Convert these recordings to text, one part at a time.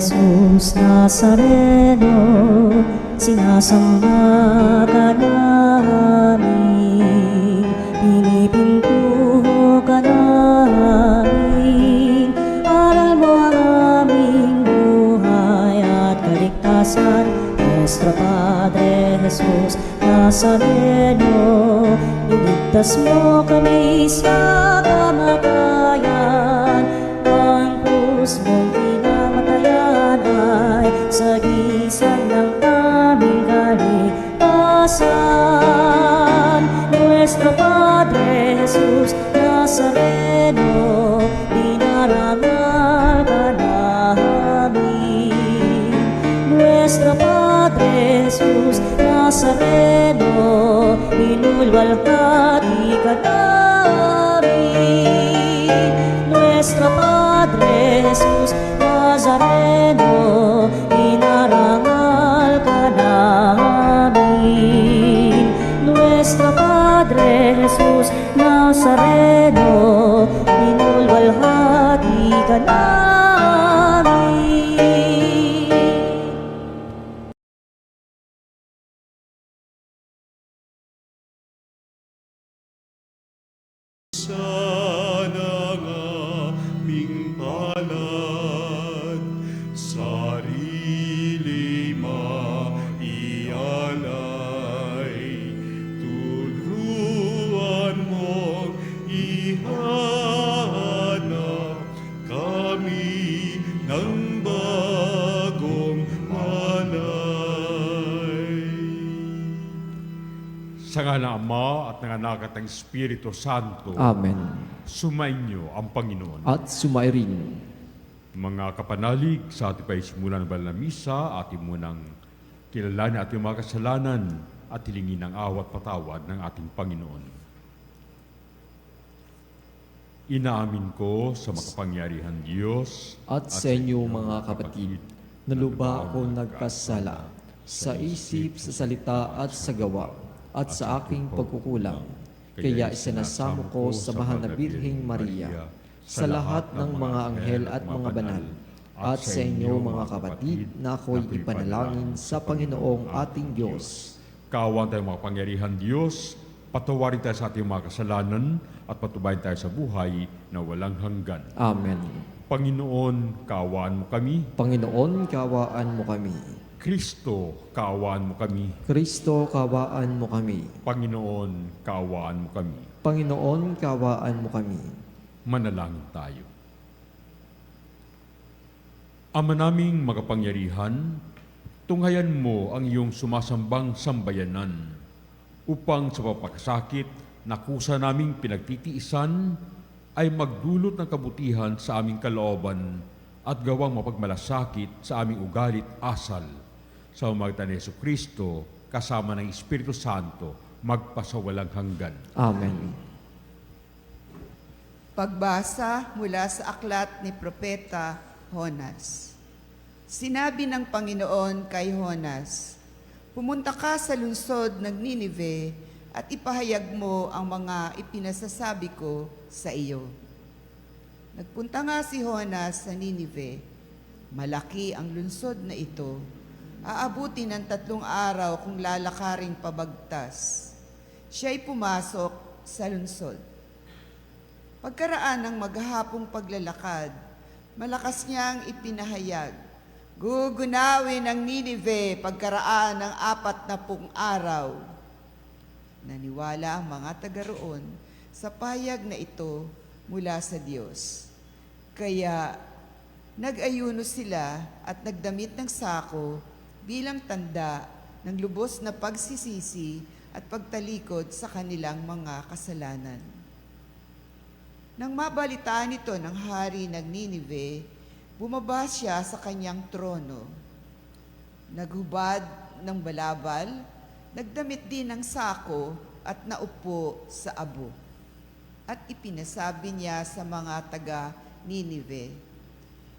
Jesus Nazareno, sinasamba ka namin, pinipintuho ka namin, aral mo ang aming buhay at kaligtasan. Nuestro Padre Jesus Nazareno, iligtas mo kami sa kamatayan, ang krus mong pinamatayan ay sagisag ng aming kaligtasan. Nuestro Padre Jesus Nazareno, dinarangal ka namin. Nuestro Padre Jesus Nazareno, inulwalhati ka namin. Nuestro Padre Jesus Nazareno, inarangal ka namin. Nuestro Padre Jesus Nazareno, inulwalhati ka namin. Sana nga aming palad, sarili maialay, turuan mong ihanap kami ng bagong alay. Sa ngala ng Ama at ng Anak at ng Espiritu Santo. Amen. Sumainyo ang Panginoon. At sumairin. Mga kapanalig, sa ating paisimulan ng banal na misa, ating munang kilalanin ating mga kasalanan at hilingin ang awat patawad ng ating Panginoon. Inaamin ko sa makapangyarihan Diyos At sa inyo mga kapatid, naluba ako nagkasala sa isip, sa salita at sa gawa, at sa aking pagkukulang. Kaya isinasamo ko sa mahal na Birheng Maria, sa lahat ng mga anghel at mga banal, at sa inyo mga kapatid na ako'y ipanalangin sa Panginoong ating Diyos. Kaawaan tayo makapangyarihan Diyos, patawarin tayo sa ating mga kasalanan at patubayan tayo sa buhay na walang hanggan. Amen. Panginoon, kaawaan mo kami. Panginoon, kaawaan mo kami. Kristo, kaawaan mo kami. Kristo, kaawaan mo kami. Panginoon, kaawaan mo kami. Panginoon, kaawaan mo kami. Manalangin tayo. Ama naming makapangyarihan, tunghayan mo ang iyong sumasambang sambayanan upang sa papakasakit na kusa naming pinagtitiisan ay magdulot ng kabutihan sa aming kalooban at gawang mapagmalasakit sa aming ugalit asal. Sa umagitan ni Jesucristo, kasama ng Espiritu Santo, magpasawalang hanggan. Amen. Pagbasa mula sa aklat ni Propeta Jonas. Sinabi ng Panginoon kay Jonas, "Pumunta ka sa lungsod ng Ninive at ipahayag mo ang mga ipinasasabi ko sa iyo." Nagpunta nga si Jonas sa Ninive. Malaki ang lungsod na ito. Aabuti ng 3 araw kung lalakaring pabagtas. Siya'y pumasok sa lungsod. Pagkaraan ng maghapong paglalakad, malakas niyang ipinahayag, "Gugunawin ang Ninive pagkaraan ng 40 araw." Naniwala ang mga taga roon sa pahayag na ito mula sa Diyos. Kaya nag-ayuno sila at nagdamit ng sako bilang tanda ng lubos na pagsisisi at pagtalikod sa kanilang mga kasalanan. Nang mabalitaan ito ng hari ng Ninive, bumaba siya sa kanyang trono. Naghubad ng balabal, nagdamit din ng sako at naupo sa abo. At ipinasabi niya sa mga taga Ninive,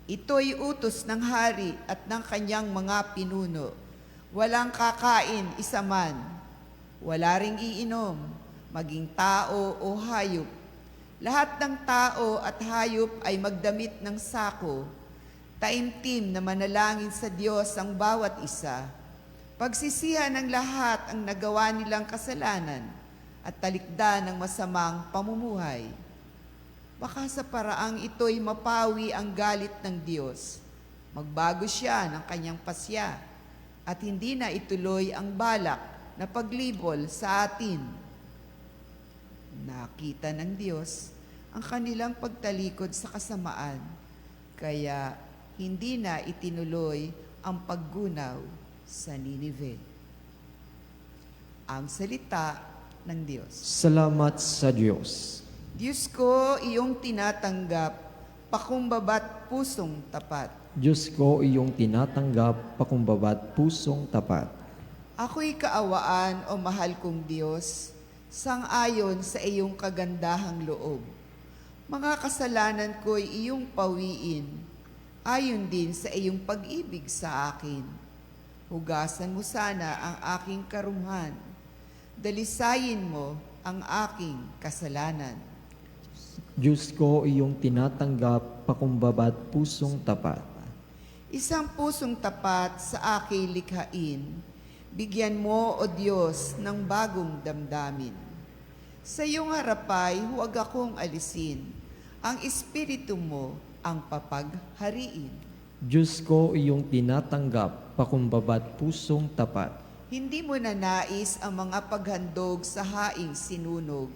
"Ito'y utos ng hari at ng kanyang mga pinuno. Walang kakain isa man, wala ring iinom, maging tao o hayop. Lahat ng tao at hayop ay magdamit ng sako. Taimtim na manalangin sa Diyos ang bawat isa. Pagsisihan ng lahat ang nagawa nilang kasalanan at talikdan ng masamang pamumuhay. Baka sa paraang ito'y mapawi ang galit ng Diyos. Magbago siya ng kanyang pasya at hindi na ituloy ang balak na paglibol sa atin. Nakita ng Diyos ang kanilang pagtalikod sa kasamaan, kaya hindi na itinuloy ang paggunaw sa Ninive. Ang salita ng Diyos. Salamat sa Diyos. Diyos ko, iyong tinatanggap, pakumbabat pusong tapat. Diyos ko, iyong tinatanggap, pakumbabat pusong tapat. Ako'y kaawaan o mahal kong Diyos, sang-ayon sa iyong kagandahang loob. Mga kasalanan ko'y iyong pawiin, ayon din sa iyong pag-ibig sa akin. Hugasan mo sana ang aking karumhan, dalisayin mo ang aking kasalanan. Diyos ko, iyong tinatanggap, pakumbabat pusong tapat. Isang pusong tapat sa aking likhain, bigyan mo, O Diyos, ng bagong damdamin. Sa iyong harapay, huwag akong alisin, ang Espiritu mo ang papaghariin. Diyos ko, iyong tinatanggap, pakumbabat pusong tapat. Hindi mo na nais ang mga paghandog sa haing sinunog,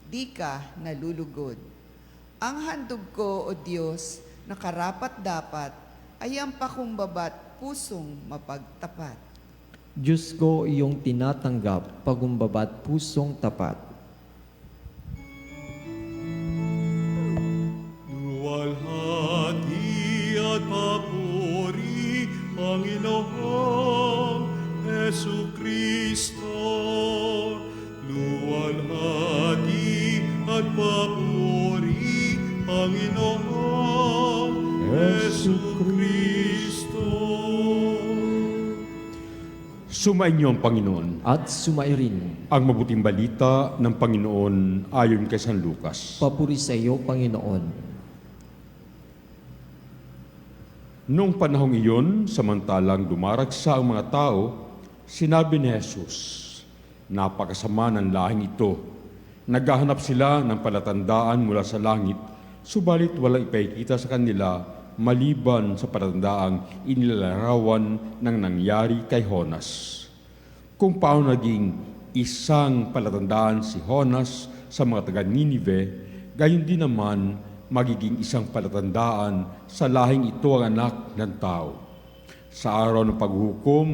di ka nalulugod. Ang handog ko, O Diyos, na karapat-dapat, ay ang pakumbabat pusong mapagtapat. Diyos ko, iyong tinatanggap, pakumbabat pusong tapat. Luwalhati at papuri, Panginoong Hesu Kristo. Luwalhati at papuri, Panginoong Hesu Kristo. Sumainyo ang Panginoon. At sumairin. Ang mabuting balita ng Panginoon ayon kay San Lucas. Papuri sa iyo, Panginoon. Noong panahong iyon, samantalang dumaragsa ang mga tao, sinabi ni Jesus, napakasama ng lahing ito. Naghahanap sila ng palatandaan mula sa langit, subalit walang ipakita sa kanila maliban sa palatandaang inilalarawan ng nangyari kay Jonas. Kung paano naging isang palatandaan si Jonas sa mga taga-Ninive, gayon din naman magiging isang palatandaan sa lahing ito ang anak ng tao. Sa araw ng paghukom,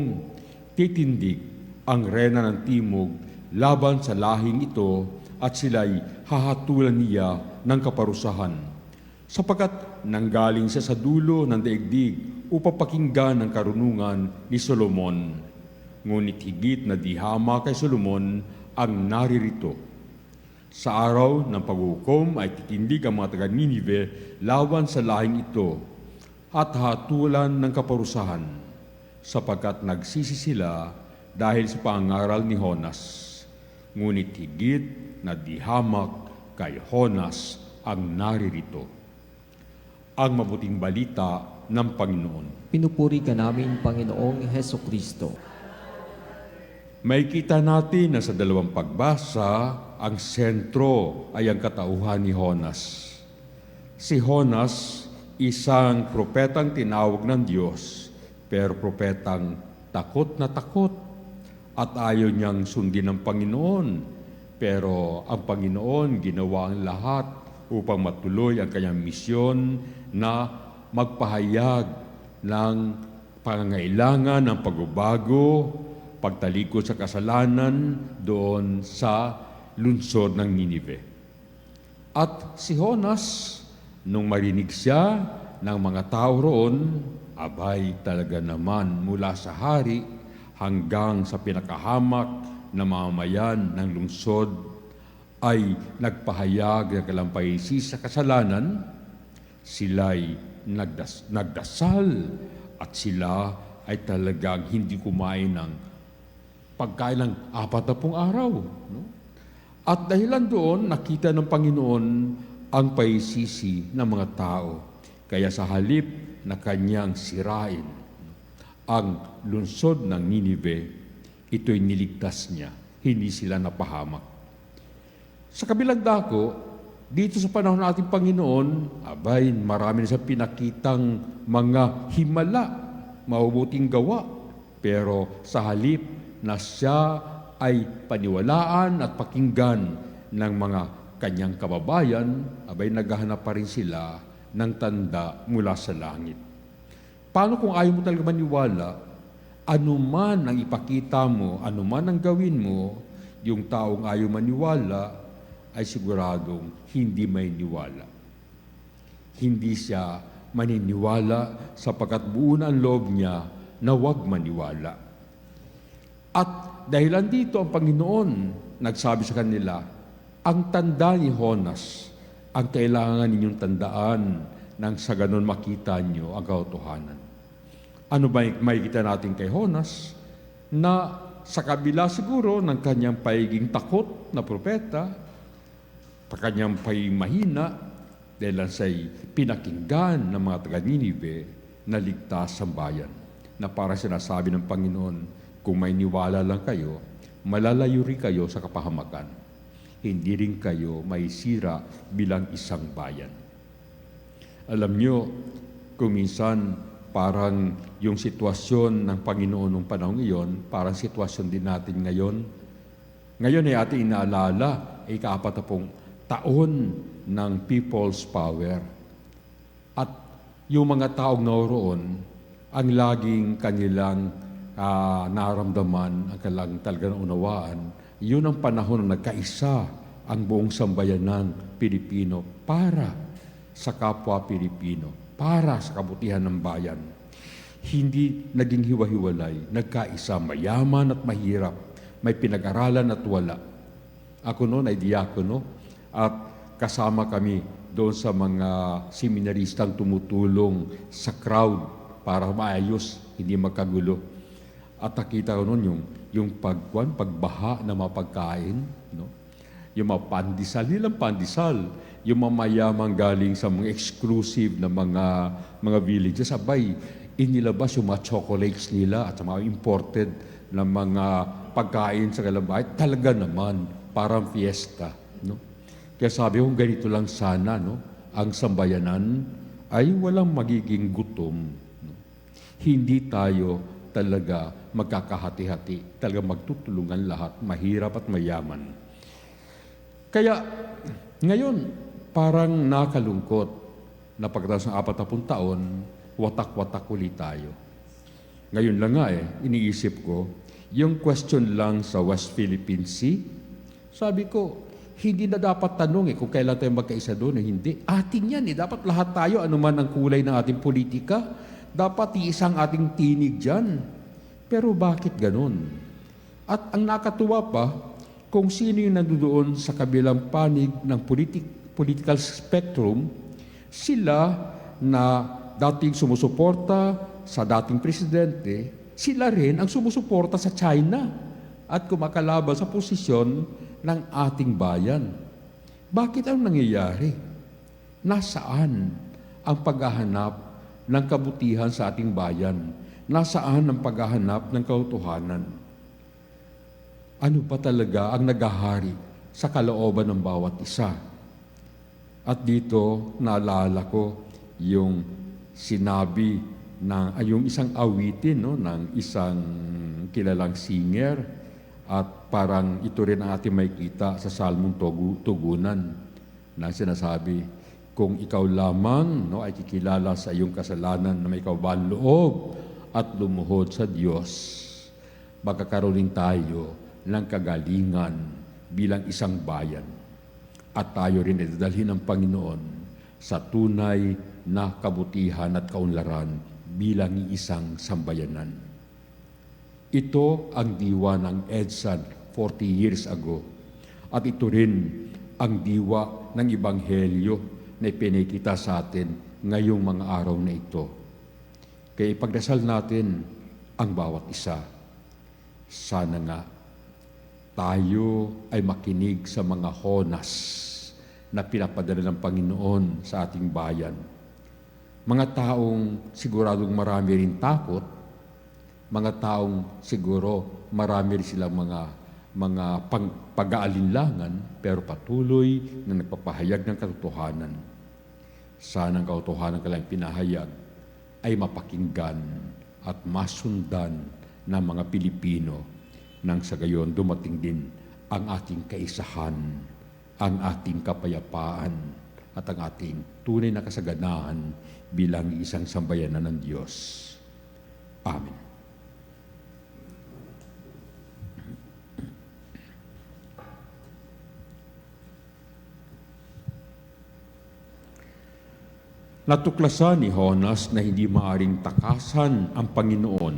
titindig ang rena ng timog laban sa lahing ito at sila'y hahatulan niya ng kaparusahan. Sapagkat nanggaling siya sa dulo ng daigdig upang pakinggan ang karunungan ni Solomon. Ngunit higit na dihama kay Solomon ang naririto. Sa araw ng paghukom ay titindig ang mga taga-Ninive laban sa lahing ito at hatulan ng kaparusahan, sapagkat nagsisi sila dahil sa pangaral ni Jonas. Ngunit higit na dihamak kay Jonas ang naririto. Ang mabuting balita ng Panginoon. Pinupuri ka namin, Panginoong Heso Kristo. May kita natin na sa dalawang pagbasa, ang sentro ay ang katauhan ni Jonas. Si Jonas, isang propetang tinawag ng Diyos, pero propetang takot na takot at ayaw niyang sundin ng Panginoon. Pero ang Panginoon ginawa ang lahat upang matuloy ang kanyang misyon na magpahayag ng pangangailangan ng pagbabago, pagtalikod sa kasalanan doon sa lungsod ng Ninive. At si Jonas, nung marinig siya ng mga tao roon, abay talaga naman mula sa hari hanggang sa pinakahamak na mamamayan ng lungsod ay nagpahayag ng kalampaysi sa kasalanan. Sila'y nagdasal at sila ay talagang hindi kumain ng pagkain ng 40 araw. No? At dahilan doon, nakita ng Panginoon ang paisisi ng mga tao. Kaya sa halip na kanyang sirain ang lungsod ng Ninive, ito'y niligtas niya. Hindi sila napahamak. Sa kabilang dako, dito sa panahon ng ating Panginoon, abay, marami na sa pinakitang mga himala, mabubuting gawa. Pero sa halip na siya ay paniwalaan at pakinggan ng mga kanyang kababayan, abay, naghahanap pa rin sila ng tanda mula sa langit. Paano kung ayaw mo talaga maniwala? Anuman ang ipakita mo, anuman ang gawin mo, yung taong ayaw maniwala ay siguradong hindi may niwala. Hindi siya maniniwala sapagkat buo na ang loob niya na huwag maniwala. At dahilan dito ang Panginoon nagsabi sa kanila, ang tanda ni Jonas ang kailangan ninyong tandaan nang sa ganon makita niyo ang katotohanan. Ano ba makikita natin kay Jonas? Na sa kabila siguro ng kanyang paiging takot na propeta, kanyang mahina, dahil siya'y pinakinggan ng mga taga-Ninive na ligtas ang bayan. Na para sinasabi ng Panginoon, kung may niwala lang kayo, malalayo rin kayo sa kapahamakan. Hindi rin kayo maisira bilang isang bayan. Alam nyo, kung minsan parang yung sitwasyon ng Panginoon ng panahon iyon, parang sitwasyon din natin ngayon. Ngayon ay ating inaalala, ay ika-40 taon ng People's Power. At yung mga taong naroon, ang laging kanilang naramdaman, ang kanilang talagang unawaan, yun ang panahon na nagkaisa ang buong sambayanan Pilipino para sa kapwa Pilipino, para sa kabutihan ng bayan. Hindi naging hiwa-hiwalay, nagkaisa, mayaman at mahirap, may pinag-aralan at wala. Ako noon ay diakono at kasama kami doon sa mga seminaristang tumutulong sa crowd para maayos, hindi magkagulo. At nakita ko noon yung pagbaha na mapagkain, no? Yung mga pandesal, nilang pandesal, yung mamayamang galing sa mga exclusive na mga villages, abay, inilabas yung mga chocolates nila at mga imported na mga pagkain sa kalabay, talaga naman, parang fiesta. No? Kaya sabi ko, ganito lang sana, no? Ang sambayanan ay walang magiging gutom. No? Hindi tayo talaga magkakahati-hati, talaga magtutulungan lahat, mahirap at mayaman. Kaya ngayon, parang nakalungkot na pagkatapos ng 40 taon, watak-watak ulit tayo. Ngayon lang nga iniisip ko, yung question lang sa West Philippine Sea, sabi ko, hindi na dapat tanong kung kailan tayo magkaisa doon hindi. Atin yan dapat lahat tayo, anuman ang kulay ng ating politika, dapat iisang ating tinig dyan. Pero bakit ganun? At ang nakatuwa pa, kung sino yung nandoon sa kabilang panig ng political spectrum, sila na dating sumusuporta sa dating presidente, sila rin ang sumusuporta sa China at kumakalaban sa posisyon ng ating bayan. Bakit ang nangyayari? Nasaan ang paghahanap ng kabutihan sa ating bayan? Nasaan ang paghahanap ng katotohanan? Ano pa talaga ang naghahari sa kalooban ng bawat isa? At dito, naalala ko yung sinabi yung isang awitin ng isang kilalang singer at parang ito rin ang ating makikita sa Salmong Tugunan na sinasabi, kung ikaw lamang ay kikilala sa iyong kasalanan na may kaubahang loob at lumuhod sa Diyos, magkakaroon tayo ng kagalingan bilang isang bayan. At tayo rin idadalhin ng Panginoon sa tunay na kabutihan at kaunlaran bilang isang sambayanan. Ito ang diwa ng EDSA 40 years ago. At ito rin ang diwa ng Ebanghelyo na ipinakita sa atin ngayong mga araw na ito. Kaya ipagdasal natin ang bawat isa. Sana nga tayo ay makinig sa mga Jonas na pinapadala ng Panginoon sa ating bayan. Mga taong siguradong marami rin takot, mga taong siguro marami rin silang mga pag-aalinlangan, pero patuloy na nagpapahayag ng katotohanan. Sana ang katotohanan kailang pinahayag ay mapakinggan at masundan ng mga Pilipino nang sa gayon dumating din ang ating kaisahan, ang ating kapayapaan, at ang ating tunay na kasaganaan bilang isang sambayanan ng Diyos. Amen. Natuklasan ni Jonas na hindi maaring takasan ang Panginoon.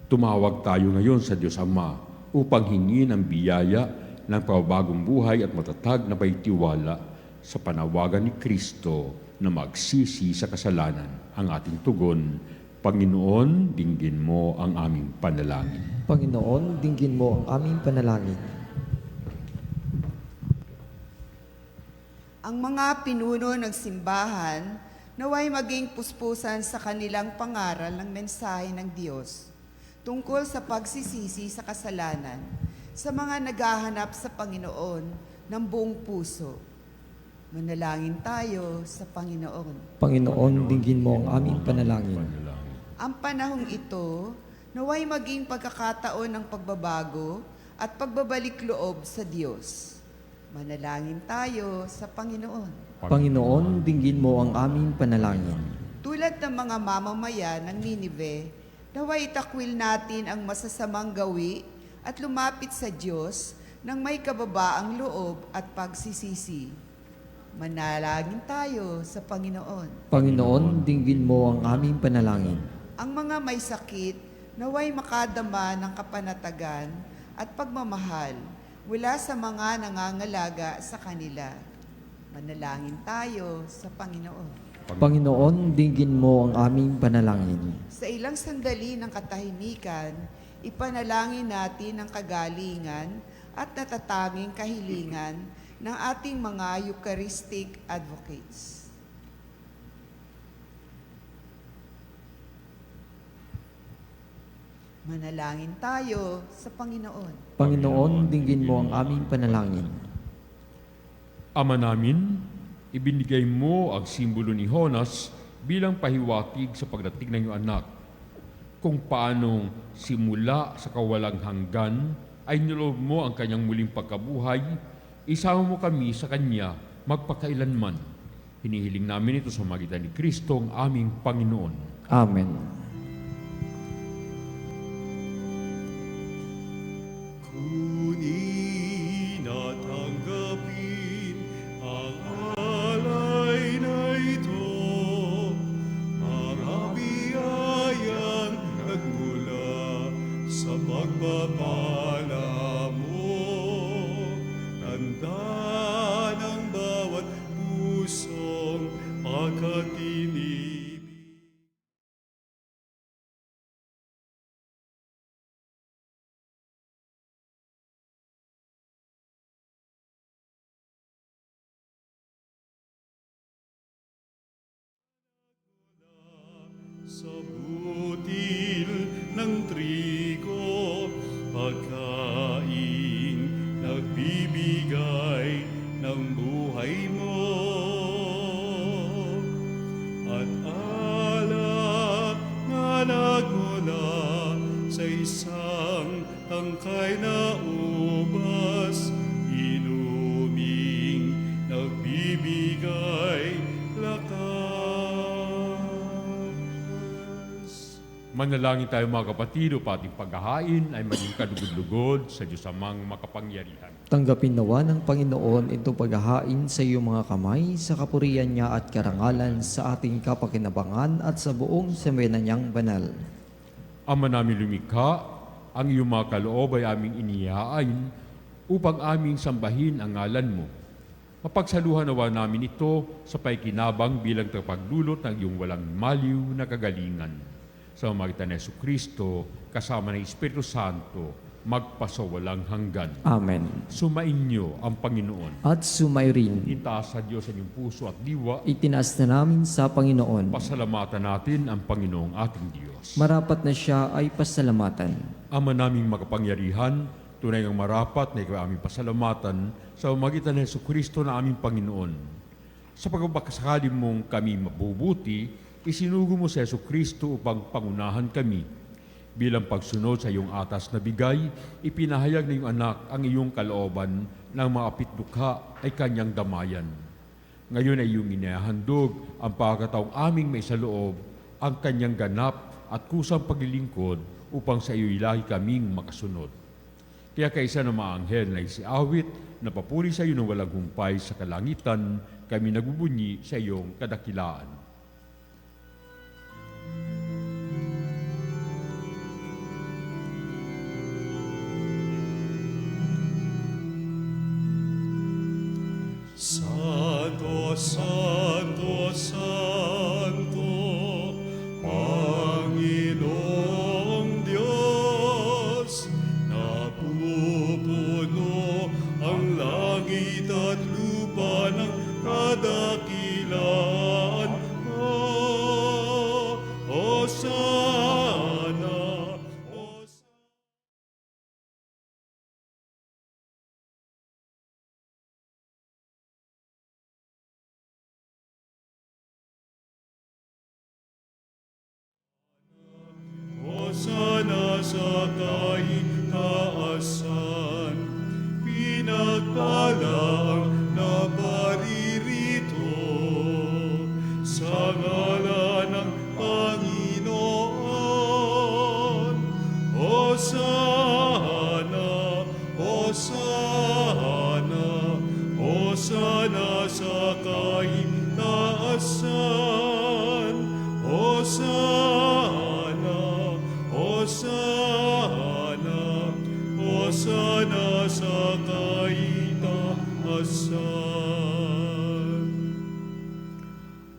Tumawag tayo ngayon sa Diyos Ama upang hingin ang biyaya ng pabagong buhay at matatag na paitiwala sa panawagan ni Kristo na magsisi sa kasalanan. Ang ating tugon, Panginoon, dinggin mo ang aming panalangin. Panginoon, dinggin mo ang aming panalangin. Ang mga pinuno ng simbahan naway maging puspusan sa kanilang pangaral ng mensahe ng Diyos tungkol sa pagsisisi sa kasalanan sa mga naghahanap sa Panginoon ng buong puso. Manalangin tayo sa Panginoon. Panginoon, dinggin mo ang aming panalangin. Ang panahong ito, naway maging pagkakataon ng pagbabago at pagbabalik loob sa Diyos. Manalangin tayo sa Panginoon. Panginoon, dinggin mo ang aming panalangin. Tulad ng mga mamamayan ng Ninive, naway itakwil natin ang masasamang gawi at lumapit sa Diyos ng may kababaang loob at pagsisisi. Manalangin tayo sa Panginoon. Panginoon, dinggin mo ang aming panalangin. Ang mga may sakit, naway makadama ng kapanatagan at pagmamahal mula sa mga nangangalaga sa kanila. Manalangin tayo sa Panginoon. Panginoon, dinggin mo ang aming panalangin. Sa ilang sandali ng katahimikan, ipanalangin natin ang kagalingan at natatanging kahilingan ng ating mga Eucharistic advocates. Manalangin tayo sa Panginoon. Panginoon, dinggin mo ang aming panalangin. Ama namin, ibinigay mo ang simbolo ni Jonas bilang pahiwatig sa pagdating ng iyong anak, kung paanong simula sa kawalang hanggan ay niloob mo ang kanyang muling pagkabuhay. Isama mo kami sa kanya magpakailanman. Hinihiling namin ito sa magitan ni Kristo ang aming Panginoon. Amen. Kunin at tanggapin ang alay na ito, mga biyayang nagmula sa pagpapala mo. Tanda ng bawat pusong pagkatinibig. Sa butil ng trigo, pagkain nagbibigay ng buhay mo. At alak na nagmula sa isang tangkay na ubas, inuming nagbibigay lakas. Manalangin tayo mga kapatid upang ating paghahain ay maging kalugod-lugod sa Diyos amang makapangyarihan. Tanggapin nawa ng Panginoon itong paghahain sa iyong mga kamay sa kapurihan niya at karangalan sa ating kapakinabangan at sa buong semena niyang banal. Ama namin lumikha, ang iyong mga kaloob ay aming inihain upang aming sambahin ang ngalan mo. Mapagsaluhan nawa namin ito sa paikinabang bilang tagapaglulot ng iyong walang maliw na kagalingan. Sa pamamagitan ni Jesucristo, kasama ng Espiritu Santo, magpasawalang hanggan. Amen. Sumainyo ang Panginoon. At sumay rin, Itaas sa Diyos ang inyong puso at diwa. itinaas na namin sa Panginoon. Pasalamatan natin ang Panginoong ating Diyos. Marapat na siya ay pasalamatan. Ama naming makapangyarihan, tunay ang marapat na ikaw aming pasalamatan sa pamamagitan ng Jesucristo na aming Panginoon. Sa pagbabakasakali mong kami mabubuti, isinugo mo sa Jesucristo upang pangunahan kami. Bilang pagsunod sa iyong atas na bigay, ipinahayag ng iyong anak ang iyong kalooban ng mga pitdukha ay kanyang damayan. Ngayon ay iyong inihahandog ang pagkataong aming maisaloob ang kanyang ganap at kusang paglilingkod upang sa iyo ilahi kaming makasunod. Kaya kaisa ng mga anghel na isiawit na papuri sa iyo ng walang humpay sa kalangitan, kami nagbubunyi sa iyong kadakilaan. Santo, Santo, Santo, Panginoong Diyos, napupuno ang langit at lupa ng kadakilaan mo. Hosana, Hosana. Hosana sa kaitaasan, pinagpalang na paririto sa ngalan ng Panginoon. Hosana, Hosana, Hosana sa kaitaasan. Hosana, Hosana, Hosana sa kaitaasan.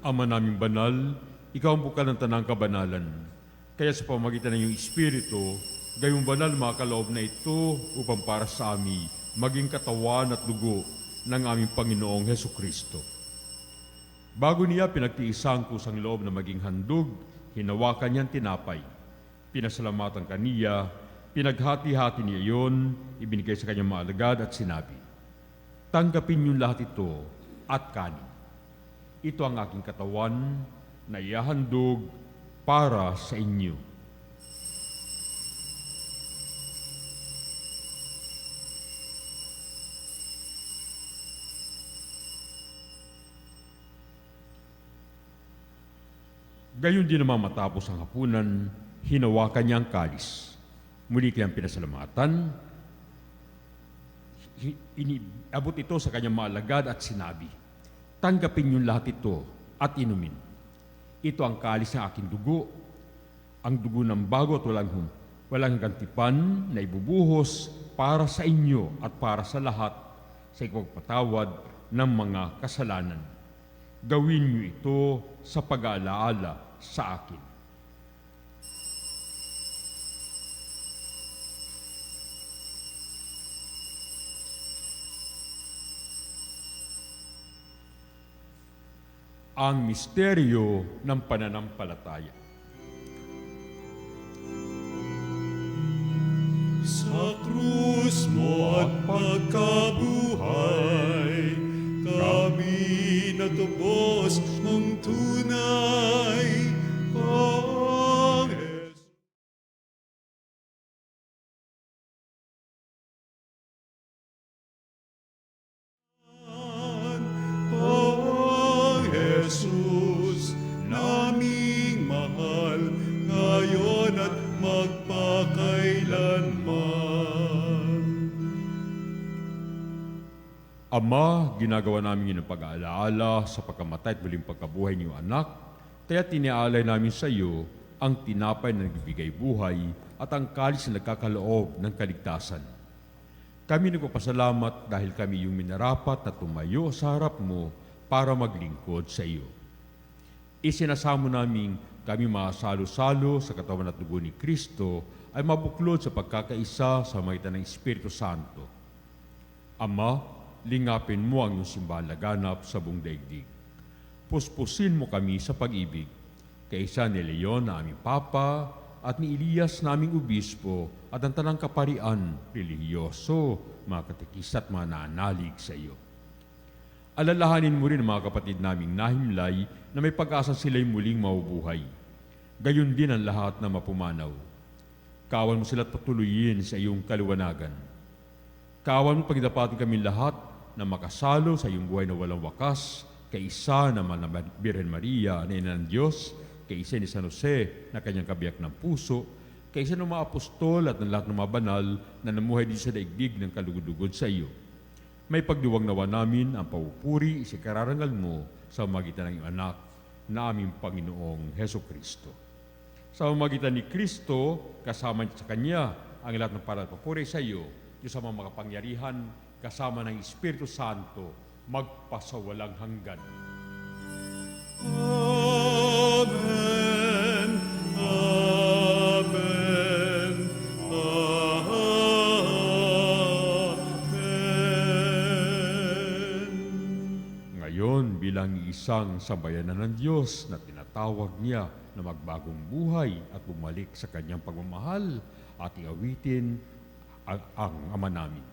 Ama naming banal, ikaw ang bukal ng tanang kabanalan. Kaya sa pamamagitan ng iyong Espiritu, gayong banal makaloob na ito upang para sa amin maging katawan at dugo ng aming Panginoong Hesukristo. Bago niya pinagtiisang kusang loob na maging handog, hinawakan niyang tinapay. Pinasalamatan kaniya, pinaghati-hati niya iyon, ibinigay sa kanyang mga alagad at sinabi, "Tanggapin niyong lahat ito at kanin. Ito ang aking katawan na ihahandog para sa inyo." Gayon din naman matapos ang hapunan, hinawakan niya ang kalis. Muli kayang pinasalamatan, iniabot ito sa kanyang mga alagad at sinabi, "Tanggapin niyong lahat ito at inumin. Ito ang kalis ng aking dugo, ang dugo ng bago at walang gantipan na ibubuhos para sa inyo at para sa lahat sa ipagpatawad ng mga kasalanan. Gawin niyo ito sa pag-aalaala sa akin." Ang misteryo ng pananampalataya. Sa krus mo at pagkabuhay, kami natubos ng tunay, Pang Jesus. Pang Jesus, naming mahal, ngayon at magpakailanman. Ama, ginagawa namin ng pag-aalaala sa pagkamatay at muling pagkabuhay ng iyong anak, kaya tiniaalay namin sa iyo ang tinapay na nagbibigay buhay at ang kalis na nagkakaloob ng kaligtasan. Kami nagpapasalamat dahil kami yung minarapat na tumayo sa harap mo para maglingkod sa iyo. Isinasamo namin kami masalo-salo sa katawan at dugo ni Kristo ay mabuklod sa pagkakaisa sa magitan ng Espiritu Santo. Ama, lingapin mo ang iyong simbahan laganap sa buong daigdig. Puspusin mo kami sa pag-ibig, kaisa ni Leon na aming Papa at ni Elias na aming Obispo at ang tanang kaparian, relihiyoso, mga katekista at mga naanalig sa iyo. Alalahanin mo rin ang mga kapatid naming nahimlay na may pag-asa sila'y muling mabubuhay. Gayon din ang lahat na mapumanaw. Kawan mo sila't patuloyin sa iyong kaliwanagan. Kawan mo pagdapatin kami lahat na makasalo sa iyong buhay na walang wakas, kaisa naman na Birhen Maria na ina ng Diyos, kaisa ni San Jose na kanyang kabiyak ng puso, kaisa ng mga apostol at ng lahat ng mga banal na namuhay din sa daigdig ng kalugod-lugod sa iyo. May pagdiwang nawa namin ang paupuri sa kararangal mo sa magitan ng iyong anak na aming Panginoong Heso Kristo. Sa magitan ni Kristo, kasama sa Kanya ang lahat ng paral at papuri sa iyo, Diyos sa mga makapangyarihan, kasama ng Espiritu Santo, magpasawalang hanggan. Amen. Amen. Amen. Ngayon, bilang isang sambayanan ng Diyos na tinatawag niya na magbagong buhay at bumalik sa kanyang pagmamahal at iawitin ang Ama namin.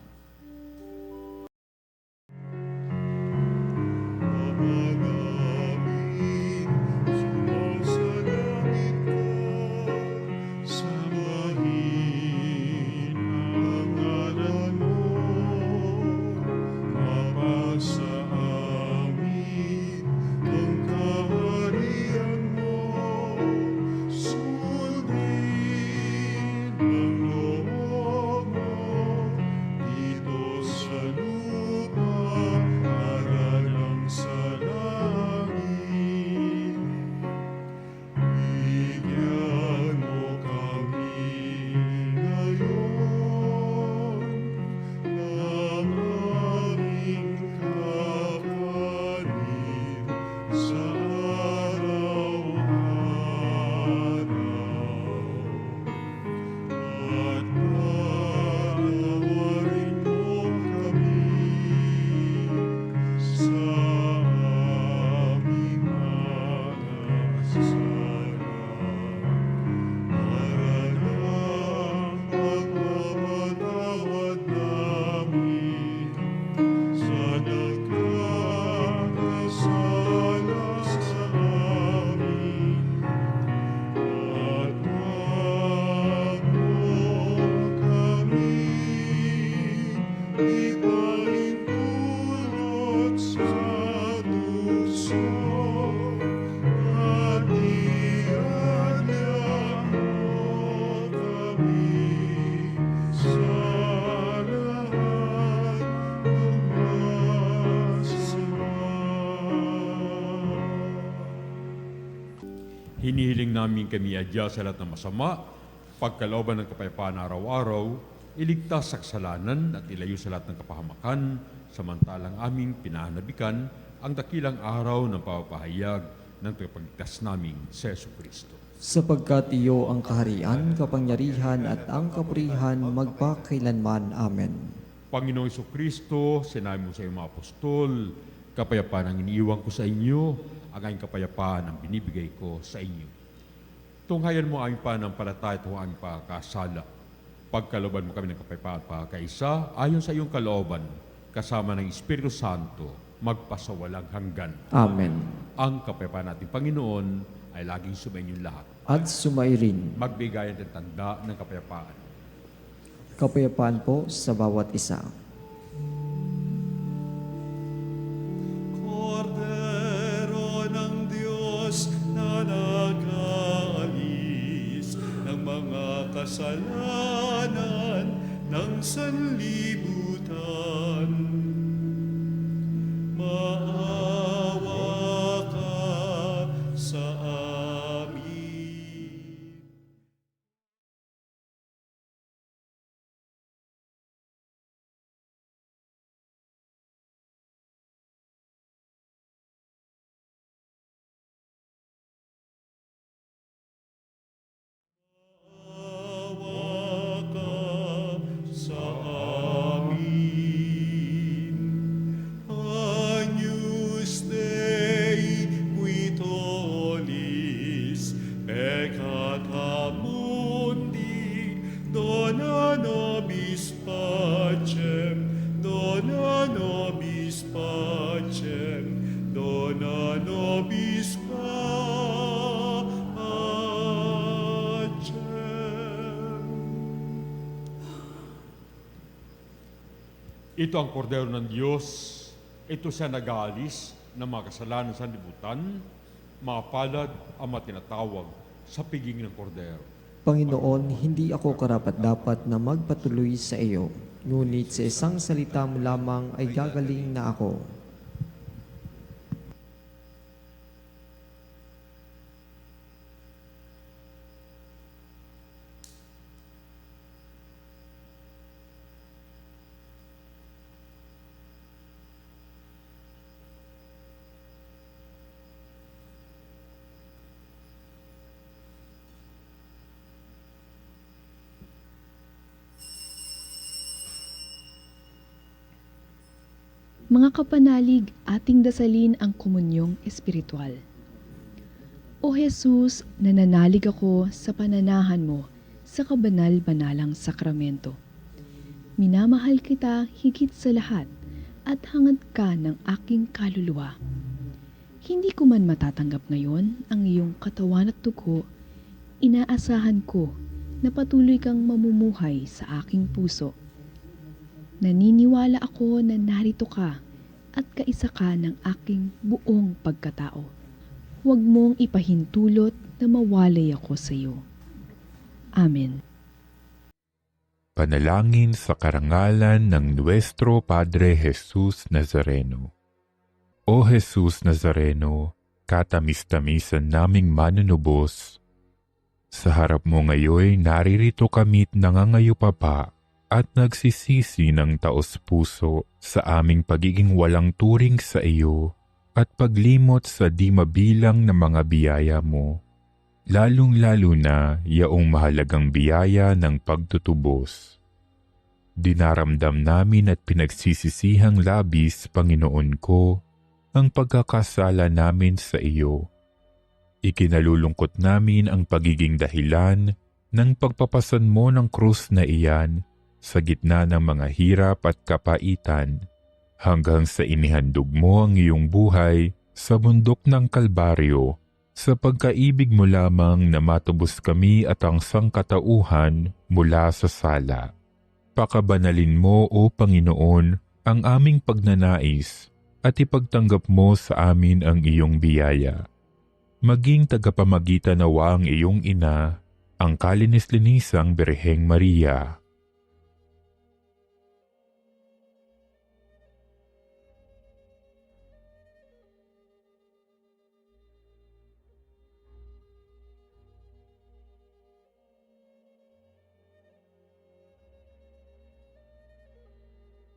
Ama namin, sumasalangit ka, sambahin ang ngalan mo, mapasa amin ang kaharian mo, sundin ang loob mo, dito sa lupa, para lang sa langit. Bigyan mo kami ngayon ng aming kakanin sa araw-araw. At patawarin mo kami sa aming mga kasalanan, para ng pagpapatawad namin sa nagkakasala sa amin. At huwag mo kami ipahintulot sa tukso, at iadya mo kami sa lahat ng masama. Hinihiling namin kami adya sa lahat ng masama, pagkalooban ng kapayapaan araw-araw, iligtas sa kasalanan at ilayo sa lahat ng kapahamakan, samantalang aming pinahanabikan ang dakilang araw ng pagpapahayag ng tagapagligtas naming si Yesu Kristo. Sapagkat iyo ang kaharian, kapangyarihan at ang kapurihan magpakailanman. Amen. Panginoong Yesu Kristo, sinabi mo sa iyong mga apostol, kapayapaan ang iniiwan ko sa inyo, ang aking kapayapaan ang binibigay ko sa inyo. Tunghayan mo ang aming pananampalataya at ang aming pagkakasala. Pagkalooban mo kami ng kapayapaan pagkakaisa, ayon sa iyong kalooban, kasama ng Espiritu Santo, magpasawalang hanggan. Amen. Ang kapayapaan nating Panginoon ay laging sumainyo lahat. At sumairin. Magbigayan ng tanda ng kapayapaan. Kapayapaan po sa bawat isa. Kordero ng Diyos na nag-aalis ng mga kasalanan ng sanlibutan, maawa ka sa amin. Maawa Ito ang kordero ng Diyos. Ito siya nag-aalis ng mga kasalanan sa libutan. Mga palad ang mga tinatawag sa piging ng kordero. Panginoon, hindi ako karapat-dapat na magpatuloy sa iyo, ngunit sa isang salita mo lamang ay gagaling na ako. Mga kapanalig, ating dasalin ang komunyong espiritual. O Jesus, nananalig ako sa pananahan mo sa kabanal-banalang sakramento. Minamahal kita higit sa lahat at hangad ka ng aking kaluluwa. Hindi ko man matatanggap ngayon ang iyong katawan at dugo, inaasahan ko na patuloy kang mamumuhay sa aking puso. Naniniwala ako na narito ka at kaisa ka ng aking buong pagkatao. Huwag mong ipahintulot na mawalay ako sa iyo. Amen. Panalangin sa karangalan ng Nuestro Padre Jesus Nazareno. O Jesus Nazareno, katamis-tamisan naming manunubos, sa harap mo ngayon naririto kami't nangangayupapa at nagsisisi ng taos-puso sa aming pagiging walang turing sa iyo at paglimot sa di mabilang na mga biyaya mo, lalong-lalo na yaong mahalagang biyaya ng pagtutubos. Dinaramdam namin at pinagsisisihang labis, Panginoon ko, ang pagkakasala namin sa iyo. Ikinalulungkot namin ang pagiging dahilan ng pagpapasan mo ng krus na iyan sa gitna ng mga hirap at kapaitan, hanggang sa inihandog mo ang iyong buhay sa bundok ng Kalbaryo, sa pagkaibig mo lamang na matubos kami at ang sangkatauhan mula sa sala. Pakabanalin mo, O Panginoon, ang aming pagnanais at ipagtanggap mo sa amin ang iyong biyaya. Maging tagapamagitan nawa ang iyong ina, ang kalinis-linisang Birheng Maria.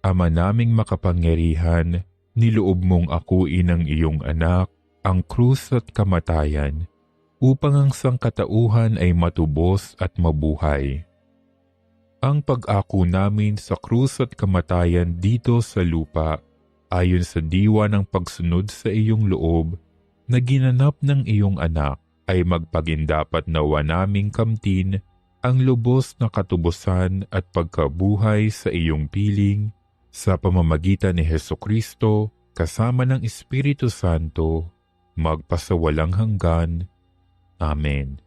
Ama naming makapangyarihan, niloob mong akuin ang iyong anak, ang krus at kamatayan, upang ang sangkatauhan ay matubos at mabuhay. Ang pag-ako namin sa krus at kamatayan dito sa lupa, ayon sa diwa ng pagsunod sa iyong loob, na ginanap ng iyong anak, ay magpagindapat nawa naming kamtin ang lubos na katubusan at pagkabuhay sa iyong piling, sa pamamagitan ni Hesukristo, kasama ng Espiritu Santo, magpasawalang hanggan. Amen.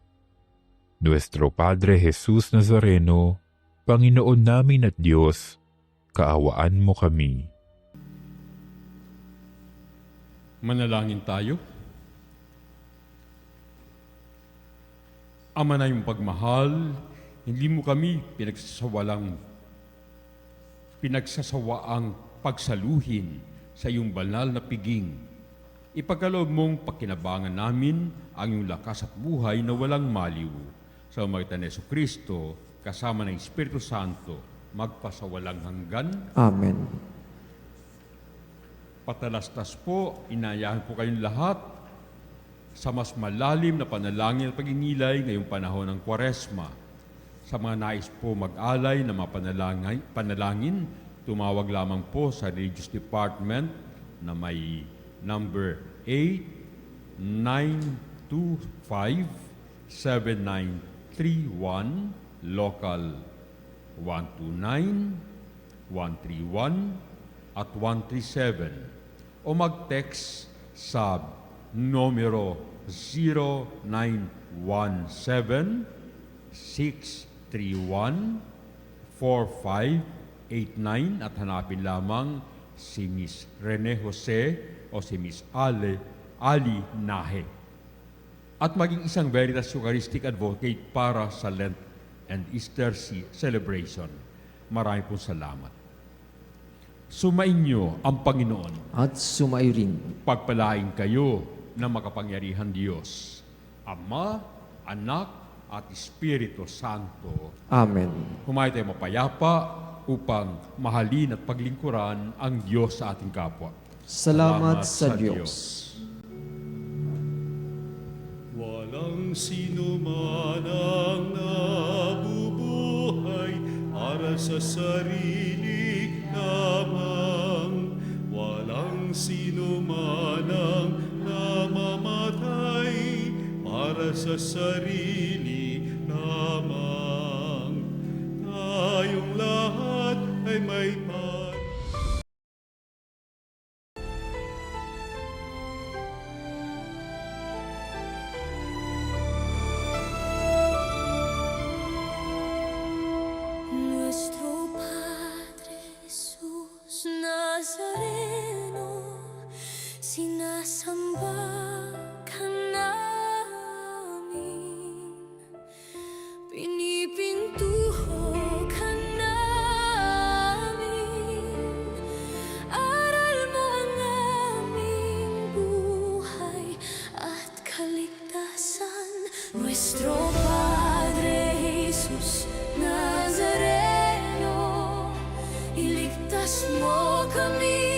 Nuestro Padre Jesus Nazareno, Panginoon namin at Diyos, kaawaan mo kami. Manalangin tayo. Ama na yung pagmahal, hindi mo kami pinagsasawaang pagsaluhin sa iyong banal na piging. Ipagkaloob mong pakinabangan namin ang iyong lakas at buhay na walang maliw. Sa pamamagitan ni Jesucristo, kasama ng Espiritu Santo, magpasawalang hanggan. Amen. Patalastas po, inayahan po kayong lahat sa mas malalim na panalangin at pag-inilay ngayong panahon ng Kwaresma. Sa mga nais po mag-alay na mga panalangin, tumawag lamang po sa Religious Department na may number 8925-7931, local 129-131 at 137, o mag-text sa numero 0917-631-4500 0989 at hanapin lamang si Miss Rene Jose o si Miss Ali Nahe. At maging isang Veritas Eucharistic Advocate para sa Lent and Easter celebration. Marami pong salamat. Sumainyo ang Panginoon. At sumayo rin. Pagpalain kayo ng makapangyarihan Diyos, Ama, Anak, at Espiritu Santo. Amen. Humayo tayo mapayapa upang mahalin at paglingkuran ang Diyos sa ating kapwa. Salamat sa Diyos. Walang sino man ang nabubuhay para sa sarili lamang. Walang sino man ang namamatay para sa sarili lamang. Tayong lahat ay may Nuestro Padre Jesús Nazareno, sinasamba ka namin, pinipintuho ka namin, aral mo ang aming buhay at kaligtasan. Nuestro Padre Jesus Nazareno, iligtas mo kami